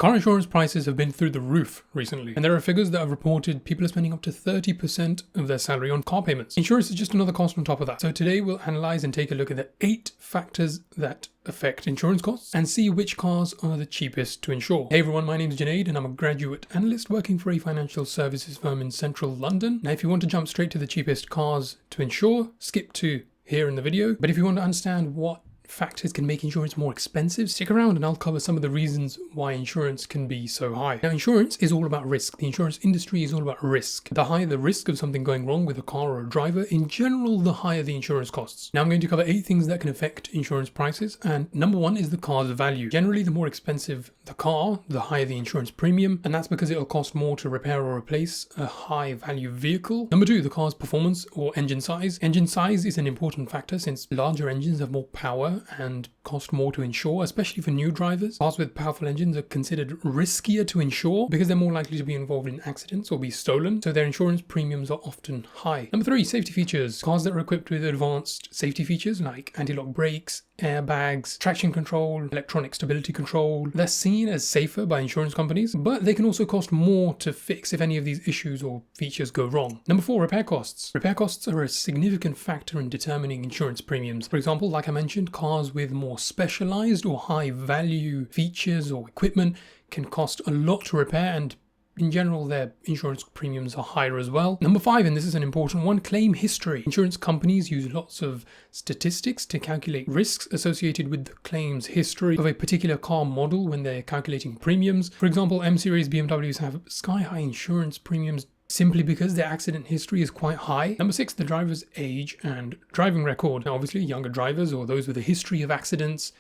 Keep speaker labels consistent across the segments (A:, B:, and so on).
A: Car insurance prices have been through the roof recently, and there are figures that have reported people are spending up to 30% of their salary on car payments. Insurance is just another cost on top of that. So today we'll analyze and take a look at the 8 factors that affect insurance costs and see which cars are the cheapest to insure. Hey everyone, my name is Junaid and I'm a graduate analyst working for a financial services firm in central London. Now if you want to jump straight to the cheapest cars to insure, skip to here in the video. But if you want to understand what factors can make insurance more expensive, stick around and I'll cover some of the reasons why insurance can be so high. Now, insurance is all about risk. The insurance industry is all about risk. The higher the risk of something going wrong with a car or a driver, in general, the higher the insurance costs. Now, I'm going to cover 8 things that can affect insurance prices, and number 1 is the car's value. Generally, the more expensive the car, the higher the insurance premium, and that's because it'll cost more to repair or replace a high value vehicle. Number 2, the car's performance or engine size. Engine size is an important factor since larger engines have more power and cost more to insure, especially for new drivers. Cars with powerful engines are considered riskier to insure because they're more likely to be involved in accidents or be stolen, so their insurance premiums are often high. Number 3, safety features. Cars that are equipped with advanced safety features like anti-lock brakes, airbags, traction control, electronic stability control, they're seen as safer by insurance companies, but they can also cost more to fix if any of these issues or features go wrong. Number 4, repair costs. Repair costs are a significant factor in determining insurance premiums. For example, like I mentioned, cars with more specialized or high value features or equipment can cost a lot to repair, and in general, their insurance premiums are higher as well. Number 5, and this is an important one, claim history. Insurance companies use lots of statistics to calculate risks associated with the claims history of a particular car model when they're calculating premiums. For example, M-Series BMWs have sky-high insurance premiums simply because their accident history is quite high. Number 6, the driver's age and driving record. Now, obviously, younger drivers or those with a history of accidents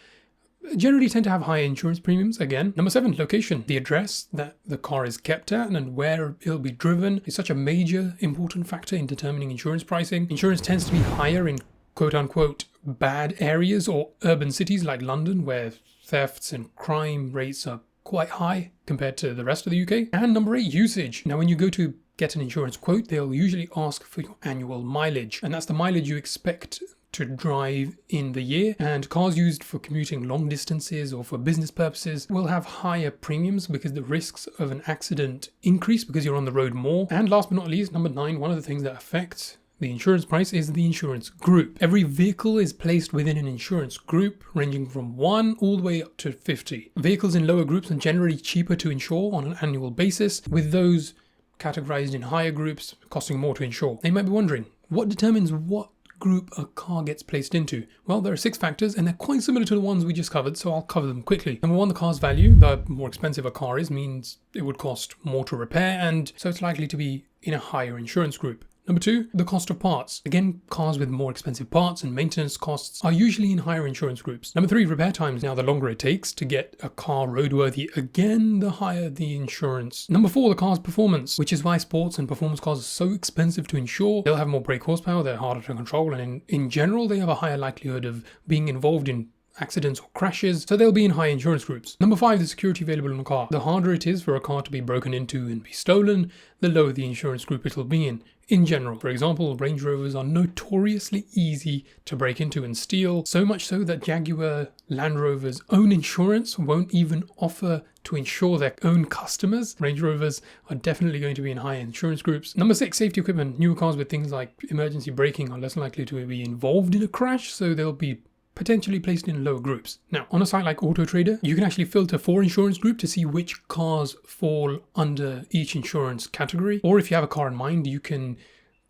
A: generally tend to have higher insurance premiums again. Number 7, location. The address that the car is kept at and where it'll be driven is such a major important factor in determining insurance pricing. Insurance tends to be higher in quote-unquote bad areas or urban cities like London, where thefts and crime rates are quite high compared to the rest of the UK. And number 8, usage. Now when you go to get an insurance quote, they'll usually ask for your annual mileage, and that's the mileage you expect to drive in the year, and cars used for commuting long distances or for business purposes will have higher premiums because the risks of an accident increase because you're on the road more. And last but not least, number 9, one of the things that affects the insurance price is the insurance group. Every vehicle is placed within an insurance group ranging from 1 all the way up to 50. Vehicles in lower groups are generally cheaper to insure on an annual basis, with those categorized in higher groups costing more to insure. Now you might be wondering, what determines what group a car gets placed into? Well, there are 6 factors and they're quite similar to the ones we just covered, so I'll cover them quickly. Number 1, the car's value. The more expensive a car is means it would cost more to repair, and so it's likely to be in a higher insurance group. Number 2, the cost of parts. Again, cars with more expensive parts and maintenance costs are usually in higher insurance groups. Number 3, repair times. Now, the longer it takes to get a car roadworthy, again, the higher the insurance. Number 4, the car's performance, which is why sports and performance cars are so expensive to insure. They'll have more brake horsepower, they're harder to control, and in general, they have a higher likelihood of being involved in accidents or crashes, so they'll be in high insurance groups. Number 5, the security available in a car. The harder it is for a car to be broken into and be stolen, the lower the insurance group it'll be in general. For example, Range Rovers are notoriously easy to break into and steal, so much so that Jaguar Land Rover's own insurance won't even offer to insure their own customers. Range Rovers are definitely going to be in high insurance groups. Number 6, safety equipment. Newer cars with things like emergency braking are less likely to be involved in a crash, so they'll be potentially placed in lower groups. Now, on a site like Auto Trader, you can actually filter for insurance group to see which cars fall under each insurance category. Or if you have a car in mind, you can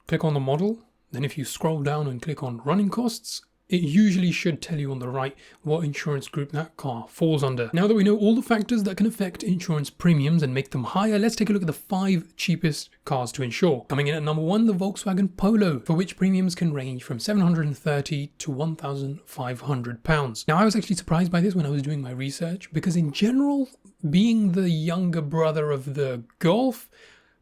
A: click on the model. Then if you scroll down and click on running costs, it usually should tell you on the right what insurance group that car falls under. Now that we know all the factors that can affect insurance premiums and make them higher, let's take a look at the 5 cheapest cars to insure. Coming in at number 1, the Volkswagen Polo, for which premiums can range from £730 to £1,500. Now I was actually surprised by this when I was doing my research, because in general, being the younger brother of the Golf,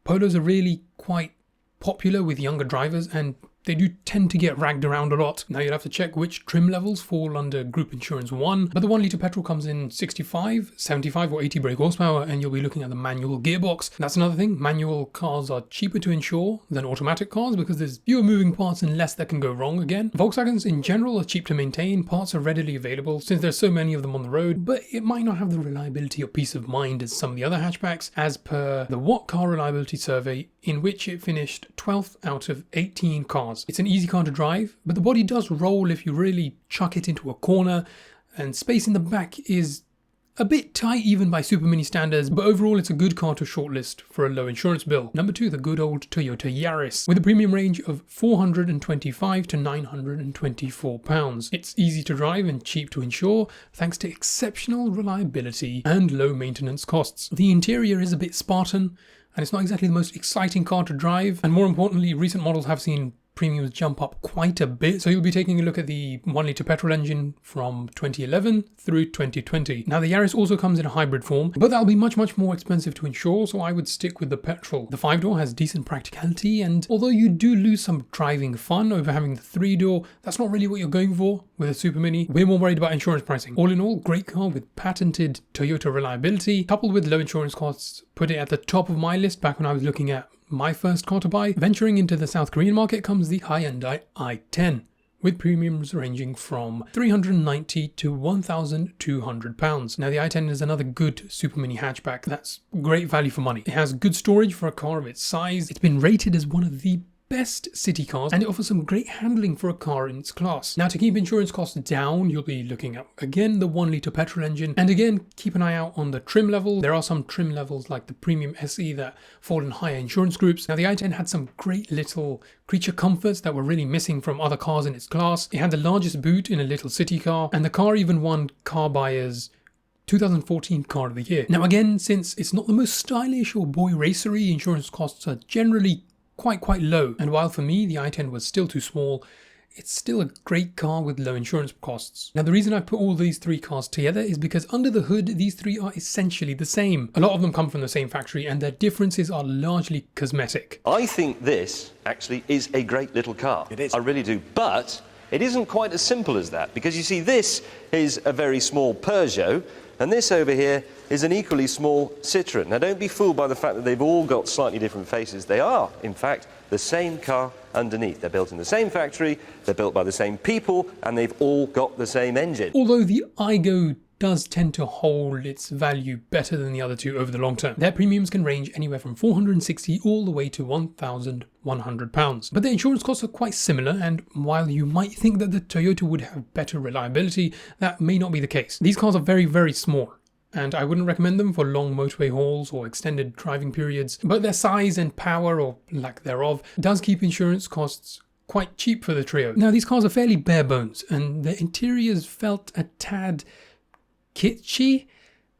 A: Polos are really quite popular with younger drivers, and they do tend to get ragged around a lot. Now you'll have to check which trim levels fall under Group Insurance 1, but the 1 litre petrol comes in 65, 75 or 80 brake horsepower, and you'll be looking at the manual gearbox. That's another thing, manual cars are cheaper to insure than automatic cars because there's fewer moving parts and less that can go wrong again. Volkswagens in general are cheap to maintain, parts are readily available since there's so many of them on the road, but it might not have the reliability or peace of mind as some of the other hatchbacks, as per the What Car Reliability Survey, in which it finished 12th out of 18 cars. It's an easy car to drive, but the body does roll if you really chuck it into a corner, and space in the back is a bit tight even by Super Mini standards, but overall it's a good car to shortlist for a low insurance bill. Number 2, the good old Toyota Yaris, with a premium range of £425 to £924. It's easy to drive and cheap to insure, thanks to exceptional reliability and low maintenance costs. The interior is a bit Spartan, and it's not exactly the most exciting car to drive, and more importantly, recent models have seen premiums jump up quite a bit. So you'll be taking a look at the 1 litre petrol engine from 2011 through 2020. Now the Yaris also comes in a hybrid form, but that'll be much more expensive to insure, so I would stick with the petrol. The 5-door has decent practicality, and although you do lose some driving fun over having the 3-door, that's not really what you're going for with a Super Mini. We're more worried about insurance pricing. All in all, great car with patented Toyota reliability, coupled with low insurance costs, put it at the top of my list back when I was looking at my first car to buy. Venturing into the South Korean market comes the Hyundai i10, with premiums ranging from £390 to £1,200. Now the i10 is another good Super Mini hatchback that's great value for money. It has good storage for a car of its size. It's been rated as one of the best city cars, and it offers some great handling for a car in its class. Now to keep insurance costs down, you'll be looking at again the 1 litre petrol engine, and again keep an eye out on the trim level. There are some trim levels like the Premium SE that fall in higher insurance groups. Now the i10 had some great little creature comforts that were really missing from other cars in its class. It had the largest boot in a little city car, and the car even won Car Buyer's 2014 Car of the Year. Now again, since it's not the most stylish or boy racery, insurance costs are generally quite low, and while for me the i10 was still too small, it's still a great car with low insurance costs. Now the reason I put all these three cars together is because under the hood these three are essentially the same. A lot of them come from the same factory and their differences are largely cosmetic.
B: I think this actually is a great little car.
C: It is.
B: I really do, but it isn't quite as simple as that, because you see this is a very small Peugeot, and this over here is an equally small Citroën. Now don't be fooled by the fact that they've all got slightly different faces. They are, in fact, the same car underneath. They're built in the same factory, they're built by the same people, and they've all got the same engine.
A: Although the iGo does tend to hold its value better than the other two over the long term. Their premiums can range anywhere from £460 all the way to £1,100. But their insurance costs are quite similar, and while you might think that the Toyota would have better reliability, that may not be the case. These cars are very small, and I wouldn't recommend them for long motorway hauls or extended driving periods, but their size and power, or lack thereof, does keep insurance costs quite cheap for the trio. Now these cars are fairly bare bones, and the interiors felt a tad kitschy,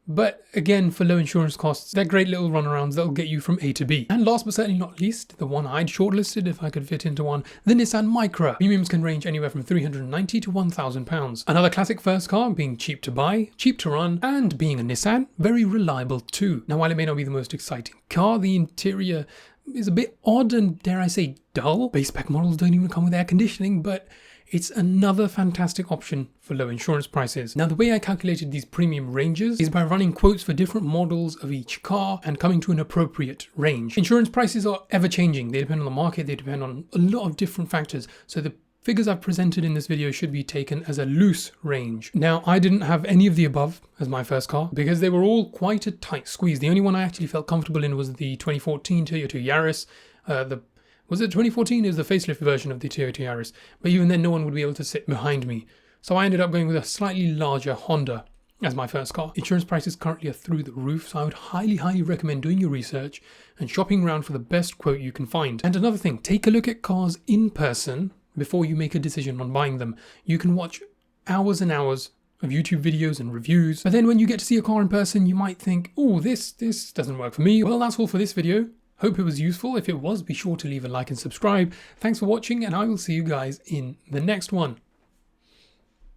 A: but again, for low insurance costs, they're great little runarounds that'll get you from A to B. And last but certainly not least, the one I'd shortlisted if I could fit into one, the Nissan Micra. Premiums can range anywhere from £390 to £1,000. Another classic first car, being cheap to buy, cheap to run, and being a Nissan, very reliable too. Now while it may not be the most exciting car, the interior is a bit odd and, dare I say, dull. Base spec models don't even come with air conditioning, but it's another fantastic option for low insurance prices. Now the way I calculated these premium ranges is by running quotes for different models of each car and coming to an appropriate range. Insurance prices are ever changing. They depend on the market, they depend on a lot of different factors. So the figures I've presented in this video should be taken as a loose range. Now I didn't have any of the above as my first car because they were all quite a tight squeeze. The only one I actually felt comfortable in was the 2014 Toyota Yaris. Was it 2014? It was the facelift version of the Toyota Yaris, but even then no one would be able to sit behind me. So I ended up going with a slightly larger Honda as my first car. Insurance prices currently are through the roof, so I would highly recommend doing your research and shopping around for the best quote you can find. And another thing, take a look at cars in person before you make a decision on buying them. You can watch hours and hours of YouTube videos and reviews, but then when you get to see a car in person, you might think, oh, this doesn't work for me. Well, that's all for this video. Hope it was useful. If it was, be sure to leave a like and subscribe. Thanks for watching, and I will see you guys in the next one.